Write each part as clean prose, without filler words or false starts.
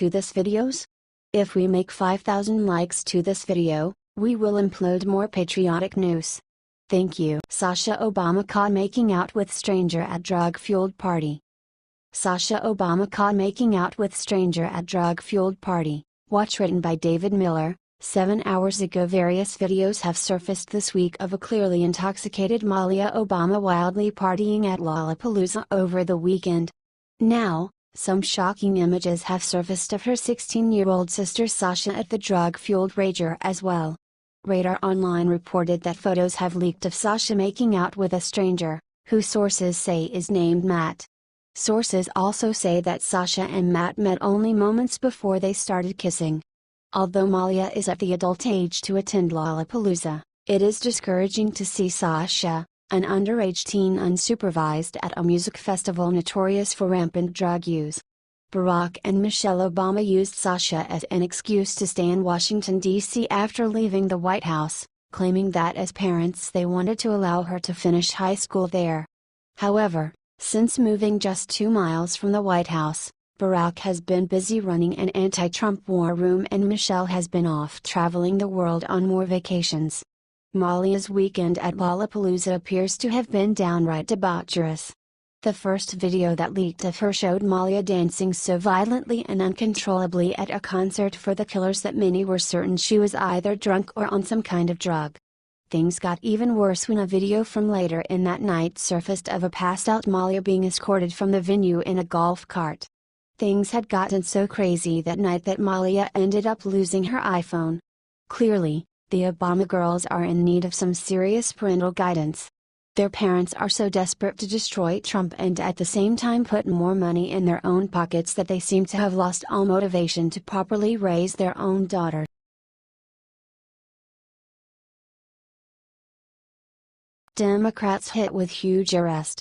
to this videos? If we make 5,000 likes to this video, we will upload more patriotic news. Thank you. Sasha Obama caught making out with stranger at drug-fueled party. Sasha Obama caught making out with stranger at drug-fueled party. Watch, written by David Miller. 7 hours ago, various videos have surfaced this week of a clearly intoxicated Malia Obama wildly partying at Lollapalooza over the weekend. Now, some shocking images have surfaced of her 16-year-old sister Sasha at the drug-fueled rager as well. Radar Online reported that photos have leaked of Sasha making out with a stranger, who sources say is named Matt. Sources also say that Sasha and Matt met only moments before they started kissing. Although Malia is at the adult age to attend Lollapalooza, it is discouraging to see Sasha, an underage teen, unsupervised at a music festival notorious for rampant drug use. Barack and Michelle Obama used Sasha as an excuse to stay in Washington, D.C. after leaving the White House, claiming that as parents they wanted to allow her to finish high school there. However, since moving just 2 miles from the White House, Barack has been busy running an anti-Trump war room and Michelle has been off traveling the world on more vacations. Malia's weekend at Lollapalooza appears to have been downright debaucherous. The first video that leaked of her showed Malia dancing so violently and uncontrollably at a concert for the Killers that many were certain she was either drunk or on some kind of drug. Things got even worse when a video from later in that night surfaced of a passed-out Malia being escorted from the venue in a golf cart. Things had gotten so crazy that night that Malia ended up losing her iPhone. Clearly, the Obama girls are in need of some serious parental guidance. Their parents are so desperate to destroy Trump and at the same time put more money in their own pockets that they seem to have lost all motivation to properly raise their own daughter. Democrats hit with huge arrest.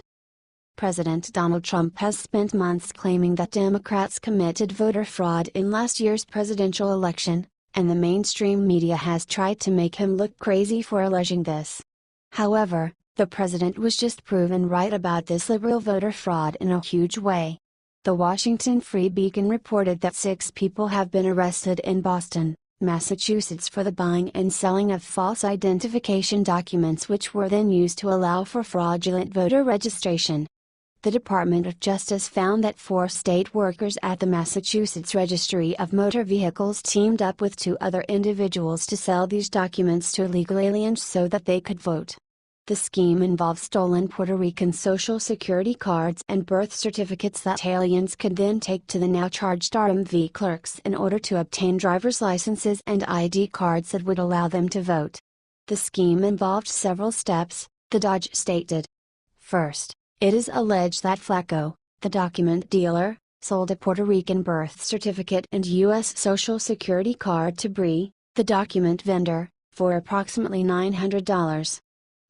President Donald Trump has spent months claiming that Democrats committed voter fraud in last year's presidential election, and the mainstream media has tried to make him look crazy for alleging this. However, the president was just proven right about this liberal voter fraud in a huge way. The Washington Free Beacon reported that 6 people have been arrested in Boston, Massachusetts for the buying and selling of false identification documents which were then used to allow for fraudulent voter registration. The Department of Justice found that 4 state workers at the Massachusetts Registry of Motor Vehicles teamed up with 2 other individuals to sell these documents to illegal aliens so that they could vote. The scheme involved stolen Puerto Rican Social Security cards and birth certificates that aliens could then take to the now-charged RMV clerks in order to obtain driver's licenses and ID cards that would allow them to vote. The scheme involved several steps, the Dodge stated. First, it is alleged that Flacco, the document dealer, sold a Puerto Rican birth certificate and U.S. Social Security card to Bree, the document vendor, for approximately $900.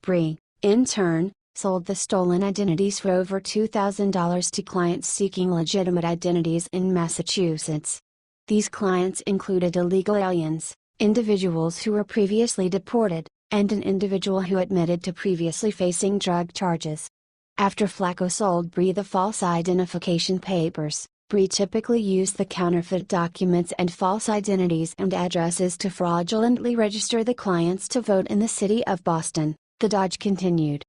Bree, in turn, sold the stolen identities for over $2,000 to clients seeking legitimate identities in Massachusetts. These clients included illegal aliens, individuals who were previously deported, and an individual who admitted to previously facing drug charges. After Flacco sold Bree the false identification papers, Bree typically used the counterfeit documents and false identities and addresses to fraudulently register the clients to vote in the city of Boston, the Dodge continued.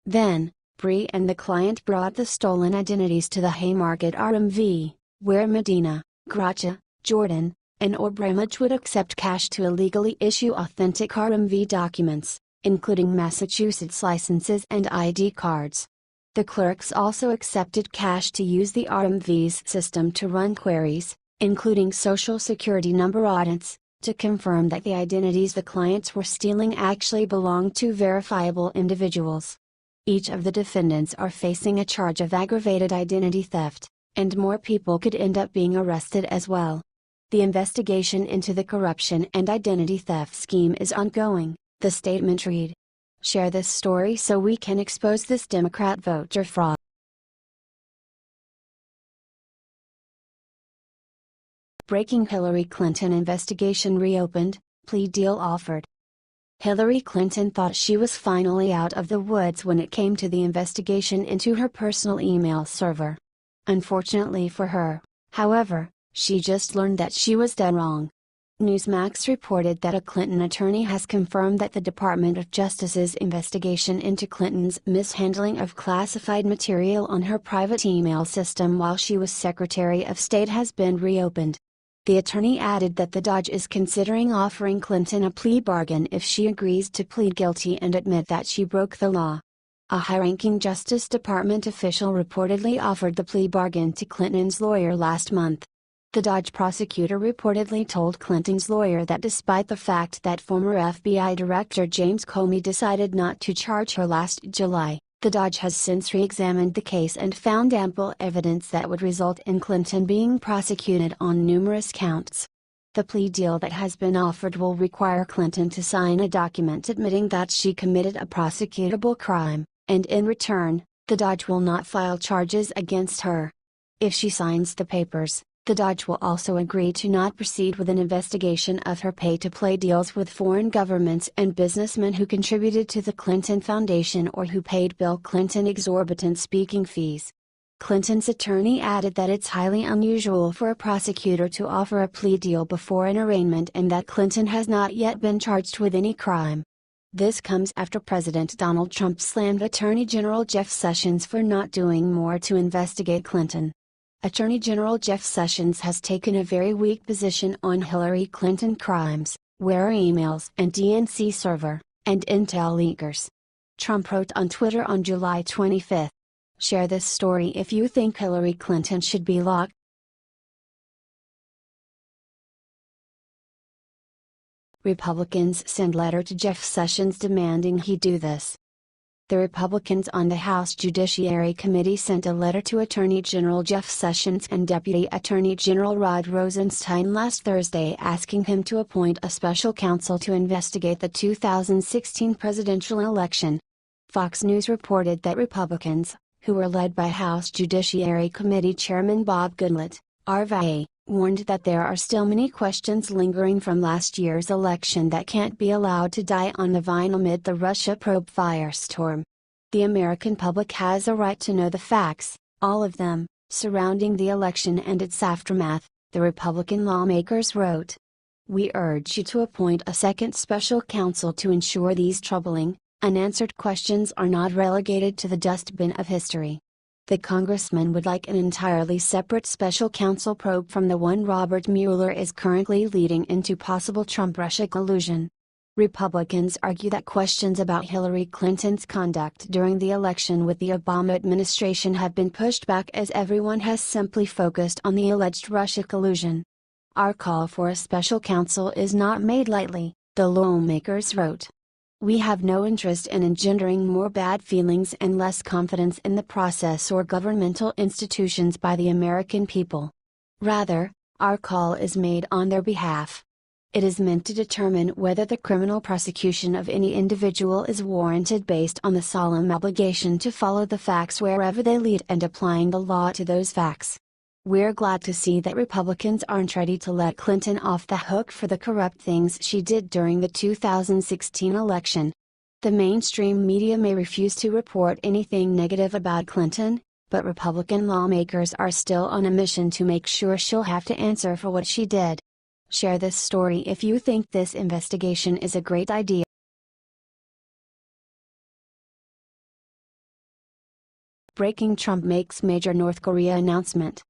Then, Bree and the client brought the stolen identities to the Haymarket RMV, where Medina, Gracia, Jordan, and Obramage would accept cash to illegally issue authentic RMV documents, including Massachusetts licenses and ID cards. The clerks also accepted cash to use the RMV's system to run queries, including Social Security number audits, to confirm that the identities the clients were stealing actually belonged to verifiable individuals. Each of the defendants are facing a charge of aggravated identity theft, and more people could end up being arrested as well. The investigation into the corruption and identity theft scheme is ongoing, the statement read. Share this story so we can expose this Democrat voter fraud. Breaking: Hillary Clinton investigation reopened, plea deal offered. Hillary Clinton thought she was finally out of the woods when it came to the investigation into her personal email server. Unfortunately for her, however, She just learned that she was dead wrong. Newsmax reported that a Clinton attorney has confirmed that the Department of Justice's investigation into Clinton's mishandling of classified material on her private email system while she was Secretary of State has been reopened. The attorney added that the Dodge is considering offering Clinton a plea bargain if she agrees to plead guilty and admit that she broke the law. A high-ranking Justice Department official reportedly offered the plea bargain to Clinton's lawyer last month. The Dodge prosecutor reportedly told Clinton's lawyer that despite the fact that former FBI Director James Comey decided not to charge her last July, the Dodge has since re-examined the case and found ample evidence that would result in Clinton being prosecuted on numerous counts. The plea deal that has been offered will require Clinton to sign a document admitting that she committed a prosecutable crime, and in return, the Dodge will not file charges against her. If she signs the papers, the Dodge will also agree to not proceed with an investigation of her pay-to-play deals with foreign governments and businessmen who contributed to the Clinton Foundation or who paid Bill Clinton exorbitant speaking fees. Clinton's attorney added that it's highly unusual for a prosecutor to offer a plea deal before an arraignment and that Clinton has not yet been charged with any crime. This comes after President Donald Trump slammed Attorney General Jeff Sessions for not doing more to investigate Clinton. Attorney General Jeff Sessions has taken a very weak position on Hillary Clinton crimes, where emails and DNC server, and intel leakers. Trump wrote on Twitter on July 25. Share this story if you think Hillary Clinton should be locked. Republicans send letter to Jeff Sessions demanding he do this. The Republicans on the House Judiciary Committee sent a letter to Attorney General Jeff Sessions and Deputy Attorney General Rod Rosenstein last Thursday asking him to appoint a special counsel to investigate the 2016 presidential election. Fox News reported that Republicans, who were led by House Judiciary Committee Chairman Bob Goodlatte, RVA, warned that there are still many questions lingering from last year's election that can't be allowed to die on the vine amid the Russia probe firestorm. The American public has a right to know the facts, all of them, surrounding the election and its aftermath, the Republican lawmakers wrote. We urge you to appoint a second special counsel to ensure these troubling, unanswered questions are not relegated to the dustbin of history. The congressman would like an entirely separate special counsel probe from the one Robert Mueller is currently leading into possible Trump-Russia collusion. Republicans argue that questions about Hillary Clinton's conduct during the election with the Obama administration have been pushed back as everyone has simply focused on the alleged Russia collusion. Our call for a special counsel is not made lightly, the lawmakers wrote. We have no interest in engendering more bad feelings and less confidence in the process or governmental institutions by the American people. Rather, our call is made on their behalf. It is meant to determine whether the criminal prosecution of any individual is warranted based on the solemn obligation to follow the facts wherever they lead and applying the law to those facts. We're glad to see that Republicans aren't ready to let Clinton off the hook for the corrupt things she did during the 2016 election. The mainstream media may refuse to report anything negative about Clinton, but Republican lawmakers are still on a mission to make sure she'll have to answer for what she did. Share this story if you think this investigation is a great idea. Breaking: Trump makes major North Korea announcement.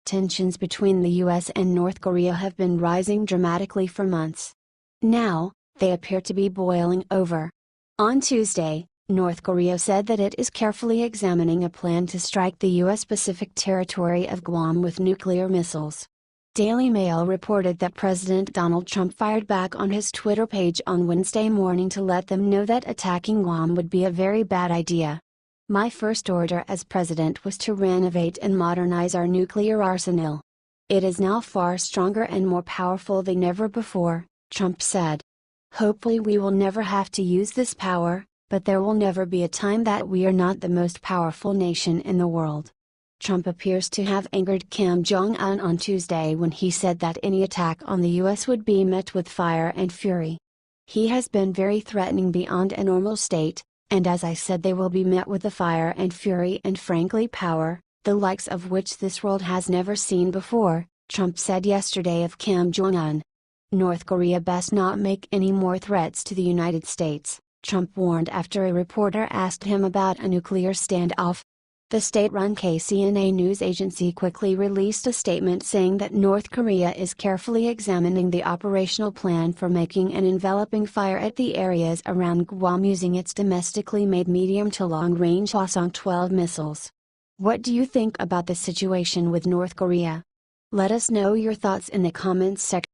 Tensions between the US and North Korea have been rising dramatically for months. Now, they appear to be boiling over. On Tuesday, North Korea said that it is carefully examining a plan to strike the US Pacific territory of Guam with nuclear missiles. Daily Mail reported that President Donald Trump fired back on his Twitter page on Wednesday morning to let them know that attacking Guam would be a very bad idea. My first order as president was to renovate and modernize our nuclear arsenal. It is now far stronger and more powerful than ever before, Trump said. Hopefully we will never have to use this power, but there will never be a time that we are not the most powerful nation in the world. Trump appears to have angered Kim Jong-un on Tuesday when he said that any attack on the US would be met with fire and fury. He has been very threatening beyond a normal state, and as I said they will be met with the fire and fury and frankly power, the likes of which this world has never seen before, Trump said yesterday of Kim Jong-un. North Korea best not make any more threats to the United States, Trump warned after a reporter asked him about a nuclear standoff. The state-run KCNA news agency quickly released a statement saying that North Korea is carefully examining the operational plan for making and enveloping fire at the areas around Guam using its domestically made medium to long-range Hwasong-12 missiles. What do you think about the situation with North Korea? Let us know your thoughts in the comments section.